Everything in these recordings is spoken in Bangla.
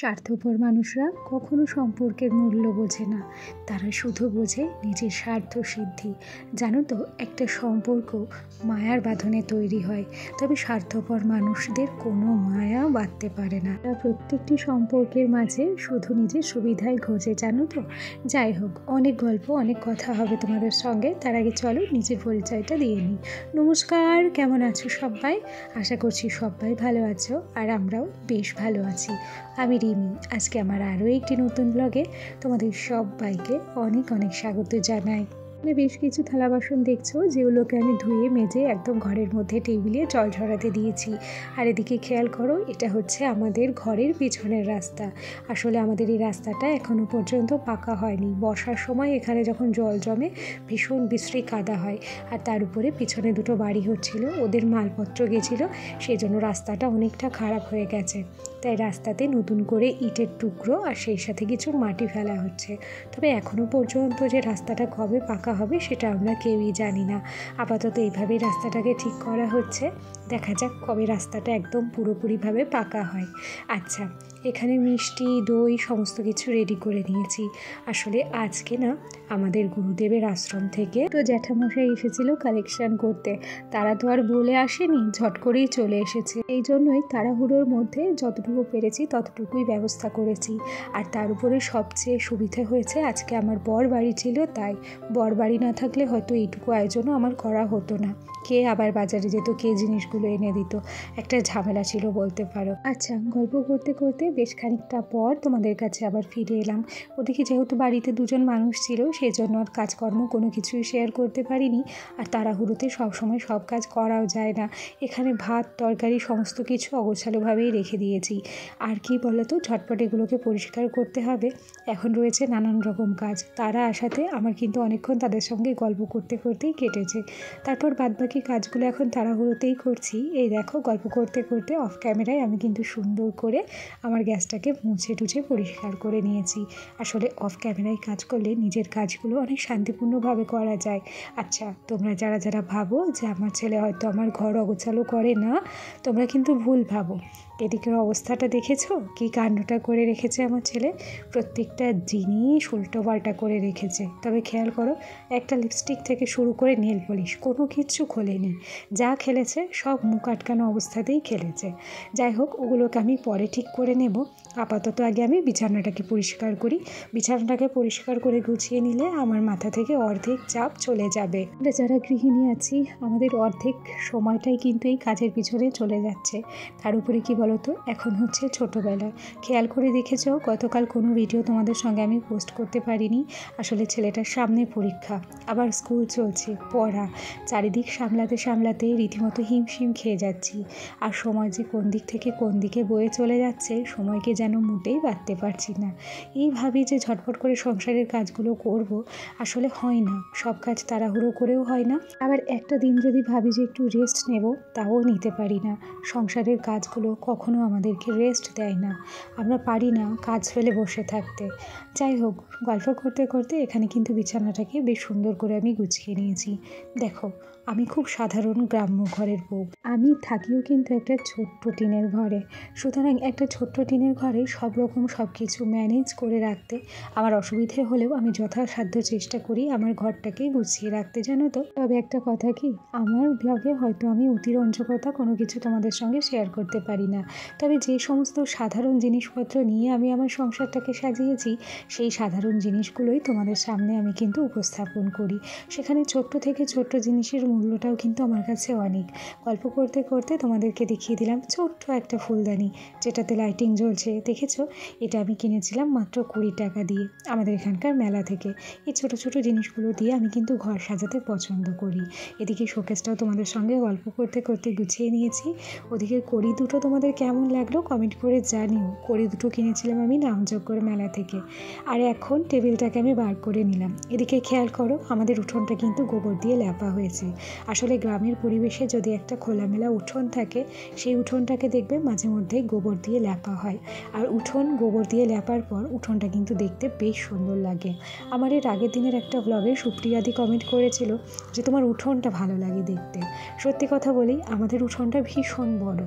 স্বার্থপর মানুষরা কখনো সম্পর্কের মূল্য বোঝে না, তারা শুধু বোঝে নিজের স্বার্থ সিদ্ধি। জানো তো, একটা সম্পর্ক মায়ার বাঁধনে তৈরি হয়, তবে স্বার্থপর মানুষদের কোনো মায়া বাঁধতে পারে না। তারা প্রত্যেকটি সম্পর্কের মাঝে শুধু নিজের সুবিধাই খোঁজে, জানো তো। যাই হোক, অনেক গল্প অনেক কথা হবে তোমাদের সঙ্গে। তার আগে চলো নিজের পরিচয়টা দিয়ে নিই। নমস্কার, কেমন আছো সবাই? আশা করছি সবাই ভালো আছো, আর আমরাও বেশ ভালো আছি। আমি রিমি। আজকে আমার আরও একটি নতুন ব্লগে তোমাদের সবাইকে অনেক অনেক স্বাগত জানাই। বেশ কিছু থালা বাসন দেখছো, যেগুলোকে আমি ধুয়ে মেজে একদম ঘরের মধ্যে টেবিলে জল ঝরাতে দিয়েছি। আর এদিকে খেয়াল করো, এটা হচ্ছে আমাদের ঘরের পিছনের রাস্তা। আসলে আমাদের এই রাস্তাটা এখনও পর্যন্ত পাকা হয়নি। বর্ষার সময় এখানে যখন জল জমে ভীষণ বিশ্রী কাদা হয়, আর তার উপরে পিছনে দুটো বাড়ি হচ্ছিল, ওদের মালপত্র গেছিলো, সেই জন্য রাস্তাটা অনেকটা খারাপ হয়ে গেছে। তাই রাস্তাতে নতুন করে ইটের টুকরো আর সেই সাথে কিছু মাটি ফেলা হচ্ছে। তবে এখনও পর্যন্ত যে রাস্তাটা কবে পাকা হবে সেটা আমরা কেউই জানি না। আপাতত এইভাবেই রাস্তাটাকে ঠিক করা হচ্ছে, দেখা যাক কবে রাস্তাটা একদম পুরোপুরিভাবে পাকা হয়। আচ্ছা, এখানে মিষ্টি দই সমস্ত কিছু রেডি করে নিয়েছি। আসলে আজকে না আমাদের গুরুদেবের আশ্রম থেকে তো জ্যাঠামশাই এসেছিল কালেকশন করতে। তারা তো আর বলে আসেনি, ঝট করেই চলে এসেছে। এই জন্যই তাড়াহুড়োর মধ্যে যতটুকু পেরেছি ততটুকুই ব্যবস্থা করেছি। আর তার উপরে সবচেয়ে সুবিধা হয়েছে, আজকে আমার বর বাড়ি ছিল, তাই বর বাড়ি না থাকলে হয়তো এইটুকু আয়োজনও আমার করা হতো না। কে আবার বাজারে যেত, কে জিনিসগুলো এনে দিত, একটা ঝামেলা ছিল বলতে পারো। আচ্ছা, গল্প করতে করতে বেশ খানিকটা পর তোমাদের কাছে আবার ফিরে এলাম। ওদিকে যেহেতু বাড়িতে দুজন মানুষ ছিল, সেই জন্য আর কাজকর্ম কোনো কিছুই শেয়ার করতে পারিনি। আর তাড়াহুড়োতে সবসময় সব কাজ করাও যায় না। এখানে ভাত তরকারি সমস্ত কিছু অগোছালোভাবেই রেখে দিয়েছি। আর কি বলতো, ঝটপট এগুলোকে পরিষ্কার করতে হবে। এখন রয়েছে নানান রকম কাজ। তারা আসাতে আমার কিন্তু অনেকক্ষণ তাদের সঙ্গে গল্প করতে করতেই কেটেছে। তারপর বাদবাকি কাজগুলো এখন তাড়াহুড়োতেই করছি। এই দেখো, গল্প করতে করতে অফ ক্যামেরায় আমি কিন্তু সুন্দর করে আমার গ্যাসটাকে মুছে টুছে পরিষ্কার করে নিয়েছি। আসলে অফ ক্যামেরায় কাজ করলে নিজের কাজগুলো অনেক শান্তিপূর্ণভাবে করা যায়। আচ্ছা, তোমরা যারা যারা ভাবো যে আমার ছেলে হয়তো আমার ঘর অগোছালো করে না, তোমরা কিন্তু ভুল ভাবো। এদিকের অবস্থাটা দেখেছো, কি কাণ্ডটা করে রেখেছে আমার ছেলে। প্রত্যেকটা জিনিস উল্টো পাল্টা করে রেখেছে। তবে খেয়াল করো, একটা লিপস্টিক থেকে শুরু করে নেল পলিশ কোনো কিছু খোলেনি। যা খেলেছে সব মুখ আটকানো অবস্থাতেই খেলেছে। যাই হোক, ওগুলোকে আমি পরে ঠিক করে নেব। আপাতত আগে আমি বিছানাটাকে পরিষ্কার করি। বিছানাটাকে পরিষ্কার করে গুছিয়ে নিলে আমার মাথা থেকে অর্ধেক চাপ চলে যাবে। আমরা যারা গৃহিণী আছি, আমাদের অর্ধেক সময়টাই কিন্তু এই কাজের পিছনে চলে যাচ্ছে। তার উপরে কি বলতো, এখন হচ্ছে ছোটোবেলা। খেয়াল করে দেখেছো, গতকাল কোনো ভিডিও তোমাদের সঙ্গে আমি পোস্ট করতে পারিনি। আসলে ছেলেটার সামনে পরীক্ষা, আবার স্কুল চলছে, পড়া, চারিদিক সামলাতে সামলাতে রীতিমতো হিমশিম খেয়ে যাচ্ছি। আর সময় যে কোন দিক থেকে কোন দিকে বয়ে চলে যাচ্ছে, সময়কে যেন মোটেই বাঁধতে পারছি না। এই ভাবি যে ঝটফট করে সংসারের কাজগুলো করব, আসলে হয় না। সব কাজ তাড়াহুড়ো করেও হয় না। আবার একটা দিন যদি ভাবি যে একটু রেস্ট নেব, তাও নিতে পারি না। সংসারের কাজগুলো কখনো আমাদেরকে রেস্ট দেয় না। আমরা পারি না কাজ ফেলে বসে থাকতে। যাই হোক, গল্প করতে করতে এখানে কিন্তু বিছানাটাকে বেশ সুন্দর করে আমি গুছিয়ে নিয়েছি। দেখো, আমি খুব সাধারণ গ্রাম্য ঘরের বউ। আমি থাকিও কিন্তু একটা ছোট্ট টিনের ঘরে। সুতরাং একটা ছোট্ট টিনের ঘরে সব রকম সব কিছু ম্যানেজ করে রাখতে আমার অসুবিধে হলেও আমি যথাসাধ্য চেষ্টা করি আমার ঘরটাকে গুছিয়ে রাখতে, জানো তো। তবে একটা কথা কি, আমার ব্লগে হয়তো আমি অতিরঞ্জকতা কোনো কিছু তোমাদের সঙ্গে শেয়ার করতে পারি না। তবে যে সমস্ত সাধারণ জিনিসপত্র নিয়ে আমি আমার সংসারটাকে সাজিয়েছি, সেই সাধারণ জিনিসগুলোই তোমাদের সামনে আমি কিন্তু উপস্থাপন করি। সেখানে ছোট্ট থেকে ছোট্ট জিনিসের মূল্যটাও কিন্তু আমার কাছে অনেক। গল্প করতে করতে তোমাদেরকে দেখিয়ে দিলাম ছোট্ট একটা ফুলদানি, যেটাতে লাইটিং জ্বলছে। দেখেছো, এটা আমি কিনেছিলাম মাত্র 20 টাকা দিয়ে আমাদের এখানকার মেলা থেকে। এই ছোট ছোট জিনিসগুলো দিয়ে আমি কিন্তু ঘর সাজাতে পছন্দ করি। এদিকে শোকেসটাও তোমাদের সঙ্গে গল্প করতে করতে গুছিয়ে নিয়েছি। ওদিকে কড়ি দুটো তোমাদের কেমন লাগলো কমেন্ট করে জানিও। কড়ি দুটো কিনেছিলাম আমি নামযোগ্যর মেলা থেকে। আর এখন টেবিলটাকে আমি বার করে নিলাম। এদিকে খেয়াল করো, আমাদের উঠোনটা কিন্তু গোবর দিয়ে লেপা হয়েছে। আসলে গ্রামের পরিবেশে যদি একটা খোলামেলা উঠোন থাকে, সেই উঠোনটাকে দেখবে মাঝে মধ্যে গোবর দিয়ে লেপা হয়। আর উঠোন গোবর দিয়ে লেপার পর উঠোনটা কিন্তু দেখতে বেশ সুন্দর লাগে। আমার এর আগের দিনের একটা ব্লগে সুপ্রিয়াদি কমেন্ট করেছিল যে তোমার উঠোনটা ভালো লাগে দেখতে। সত্যি কথা বলি, আমাদের উঠোনটা ভীষণ বড়,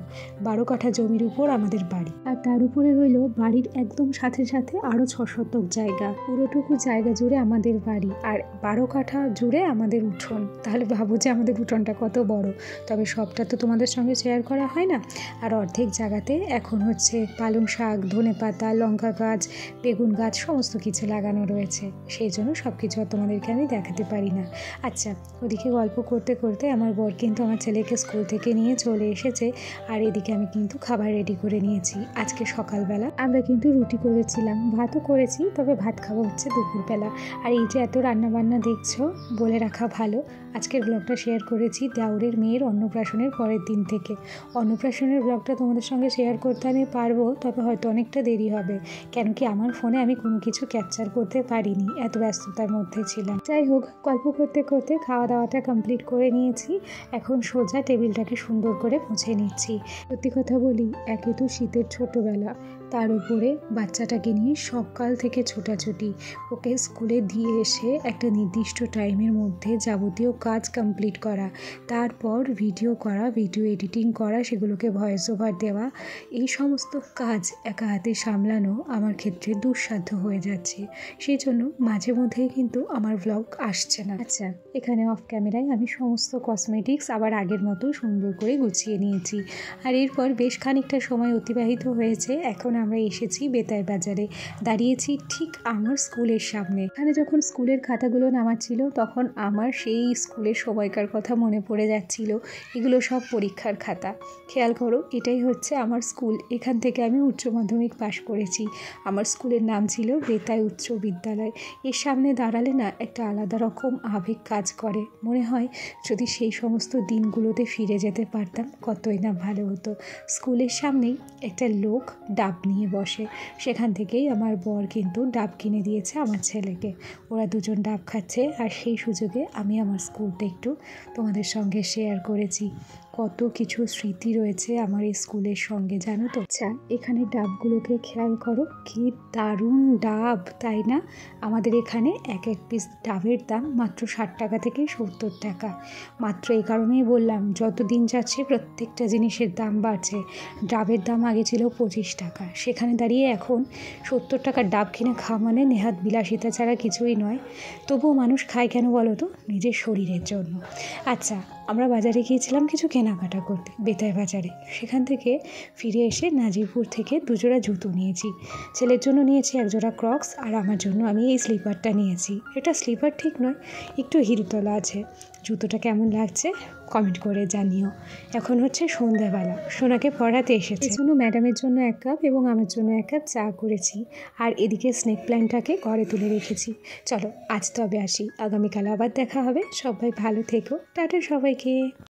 12 কাঠা জমির উপর আমাদের বাড়ি, আর তার উপরে রইল বাড়ির একদম সাথে সাথে আরও 6 শতক জায়গা। পুরোটুকু জায়গা জুড়ে আমাদের বাড়ি, আর 12 কাঠা জুড়ে আমাদের উঠোন। তাহলে ভাবো যে আমাদের উঠোনটা কত বড়। তবে সবটা তো তোমাদের সঙ্গে শেয়ার করা হয় না। আর অর্ধেক জায়গাতে এখন হচ্ছে পালং শাক, ধনেপাতা, লঙ্কা গাছ, বেগুন গাছ সমস্ত কিছু লাগানো রয়েছে। সেই জন্য সব কিছু আর তোমাদেরকে আমি দেখাতে পারি না। আচ্ছা, ওদিকে গল্প করতে করতে আমার বর কিন্তু আমার ছেলেকে স্কুল থেকে নিয়ে চলে এসেছে। আর এদিকে আমি কিন্তু খাবার রেডি করে নিয়েছি। আজকে সকালবেলা আমরা কিন্তু রুটি করেছিলাম, ভাতও করেছি, তবে ভাত খাওয়া হচ্ছে দুপুরবেলা। আর এই যে এত রান্নাবান্না দেখছো, বলে রাখা ভালো, আজকের ব্লগটা শেয়ার করেছি দেওরের মেয়ের অন্নপ্রাশনের পরের দিন থেকে। অন্নপ্রাশনের ব্লগটা তোমাদের সঙ্গে শেয়ার করতে আমি পারবো, তবে হয়তো অনেকটা দেরি হবে, কেন কি আমার ফোনে আমি কোনো কিছু ক্যাপচার করতে পারিনি, এত ব্যস্ততার মধ্যে ছিলাম। যাই হোক, গল্প করতে করতে খাওয়া দাওয়াটা কমপ্লিট করে নিয়েছি। এখন সোজা টেবিলটাকে সুন্দর করে মুছে নিচ্ছি। সত্যি কথা বলি, একে তো শীতের ছোটোবেলা, তার উপরে বাচ্চাটাকে নিয়ে সকাল থেকে ছোটাছুটি, ওকে স্কুলে দিয়ে এসে একটা নির্দিষ্ট টাইমের মধ্যে যাবতীয় কাজ কমপ্লিট করা, তারপর ভিডিও করা, ভিডিও এডিটিং করা, সেগুলোকে ভয়েস ওভার দেওয়া, এই সমস্ত কাজ একা হাতে সামলানো আমার ক্ষেত্রে দুঃসাধ্য হয়ে যাচ্ছে। সেই জন্য মাঝে মধ্যেই কিন্তু আমার ব্লগ আসছে না। আচ্ছা, এখানে অফ ক্যামেরায় আমি সমস্ত কসমেটিক্স আবার আগের মতো সুন্দর করে গুছিয়ে নিয়েছি। আর এরপর বেশ খানিকটা সময় অতিবাহিত হয়েছে। এখন আমরা এসেছি বেতাই বাজারে, দাঁড়িয়েছি ঠিক আমার স্কুলের সামনে। এখানে যখন স্কুলের খাতাগুলো নামাচ্ছিল, তখন আমার সেই স্কুলের সময়কার কথা মনে পড়ে যাচ্ছিল। এগুলো সব পরীক্ষার খাতা। খেয়াল করো, এটাই হচ্ছে আমার স্কুল। এখান থেকে আমি উচ্চ মাধ্যমিক পাশ করেছি। আমার স্কুলের নাম ছিল বেতাই উচ্চ বিদ্যালয়। এর সামনে দাঁড়ালে না একটা আলাদা রকম আবেগ কাজ করে। মনে হয় যদি সেই সমস্ত দিনগুলোতে ফিরে যেতে পারতাম, কতই না ভালো হতো। স্কুলের সামনেই একটা লোক ডাব নিয়ে বসে, সেখান থেকেই আমার বর কিন্তু ডাব কিনে দিয়েছে আমার ছেলেকে। ওরা দুজন ডাব খাচ্ছে, আর সেই সুযোগে আমি আমার স্কুলটা একটু তোমাদের সঙ্গে শেয়ার করেছি। কত কিছু স্মৃতি রয়েছে আমার এই স্কুলের সঙ্গে, জানো তো। আচ্ছা, এখানে ডাবগুলোকে খেয়াল করো, কি দারুণ ডাব, তাই না? আমাদের এখানে এক এক পিস ডাবের দাম মাত্র 60 টাকা থেকে 70 টাকা। মাত্র এই কারণেই বললাম, যত দিন যাচ্ছে প্রত্যেকটা জিনিসের দাম বাড়ছে। ডাবের দাম আগে ছিল 25 টাকা, সেখানে দাঁড়িয়ে এখন 70 টাকার ডাব কিনে খাওয়া মানে নেহাত বিলাসিতা ছাড়া কিছুই নয়। তবুও মানুষ খায় কেন বলো তো? নিজের শরীরের জন্য। আচ্ছা, আমরা বাজারে গিয়েছিলাম কিছু কেনাকাটা করতে, বেতাই বাজারে। সেখান থেকে ফিরে এসে নাজিরপুর থেকে 2 জোড়া জুতো নিয়েছি। ছেলের জন্য নিয়েছি 1 জোড়া ক্রক্স, আর আমার জন্য আমি এই স্লিপারটা নিয়েছি। এটা স্লিপার ঠিক নয়, একটু হিরোতলা আছে। জুতোটা কেমন লাগছে কমেন্ট করে জানিও। এখন হচ্ছে সন্ধ্যাবেলা, সোনাকে পড়াতে এসেছে। এজন্য ম্যাডামের জন্য 1 কাপ এবং আমার জন্য 1 কাপ চা করেছি। আর এদিকে স্নেক প্ল্যান্টটাকে ঘরে তুলে রেখেছি। চলো আজ তবে আসি, আগামীকাল আবার দেখা হবে। সবাই ভালো থেকো, টাটা সবাইকে।